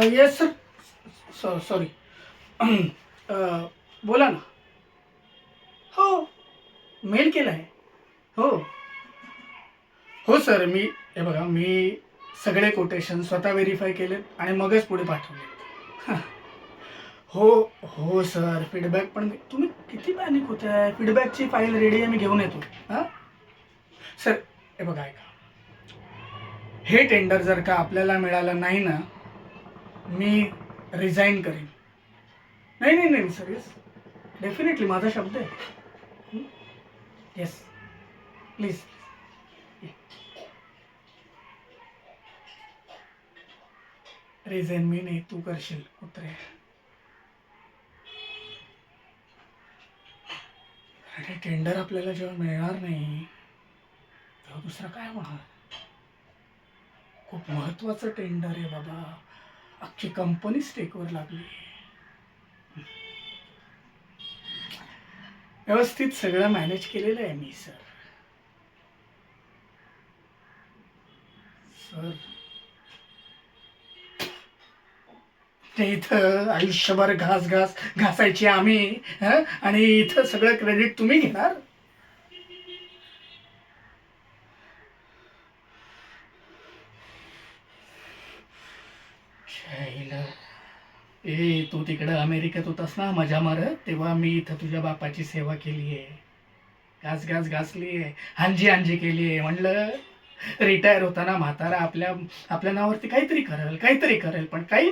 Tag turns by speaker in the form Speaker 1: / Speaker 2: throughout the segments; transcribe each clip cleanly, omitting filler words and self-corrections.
Speaker 1: Yes sir. Sorry. बोला ना. हो, मेल केला आहे. हो हो सर. हे बघा, मी सगळे कोटेशन स्वतः व्हेरीफाय केलेत आणि मगच पुढे पाठवले. हो हो सर. फीडबॅक पण तुम्ही किती पॅनिक होताय. फीडबॅकची फाईल रेडी आहे, मी घेऊन येतो. हां सर. हे बघा, ऐका. हे टेंडर जर का आपल्याला मिळालं नाही ना, मी रिझाईन करेन. नाही नाही नाही सर. येस, डेफिनेटली माझा शब्द आहे. Yes, please. रिझाईन मी नाही, तू करशील कुत्रे. अरे टेंडर आपल्याला जेव्हा मिळणार नाही तेव्हा दुसरं काय होणार. खूप महत्वाचं टेंडर आहे बाबा. अख्खी कंपनी स्टेकवर लागली. व्यवस्थित सगळं मॅनेज केलेलं आहे मी सर. सर, ते इथं आयुष्यभर घास घास घासायची आम्ही, आणि इथं सगळं क्रेडिट तुम्ही घेणार. शाईला. ए, तू तिकडं अमेरिकेत होतास ना मजा मारत, तेव्हा मी इथं तुझ्या बापाची सेवा केली आहे. घास घास घासली आहे, हांजी हांजी केली आहे. म्हणलं रिटायर होताना म्हातारा आपल्या आपल्या नावावरती काहीतरी करेल, पण काही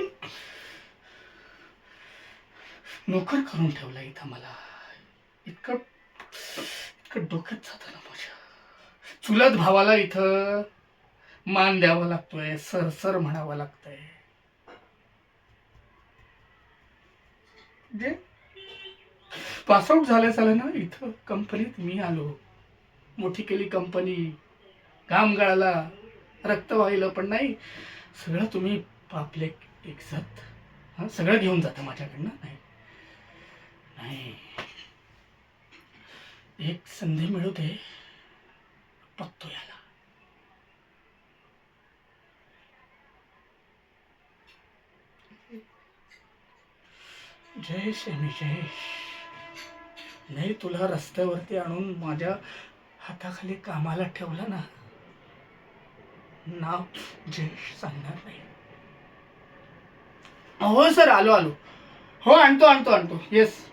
Speaker 1: नोकर करून ठेवला इथं मला. इतकं इतकं डोक्यात जातं ना माझ्या. चुलत भावाला इथं मान द्यावा लागतोय, सर सर म्हणावं लागतंय. जे पासआउट झालं ना, इथं कंपनीत मी आलो, मोठी केली कंपनी, घाम गळाला, रक्त वाहिलं, पण नाही. सगळं तुम्ही आपले इज्जत, सगळं घेऊन जाता माझ्याकडनं. नाही नाही, एक संधी मिळू दे, बघतो याला. जयेश आहे मी, जयेश. नाही, तुला रस्त्यावरती आणून माझ्या हाताखाली कामाला ठेवलं ना, नाव जयेश सांगणार नाही. हो सर, आलो आलो. हो, आणतो आणतो आणतो. येस.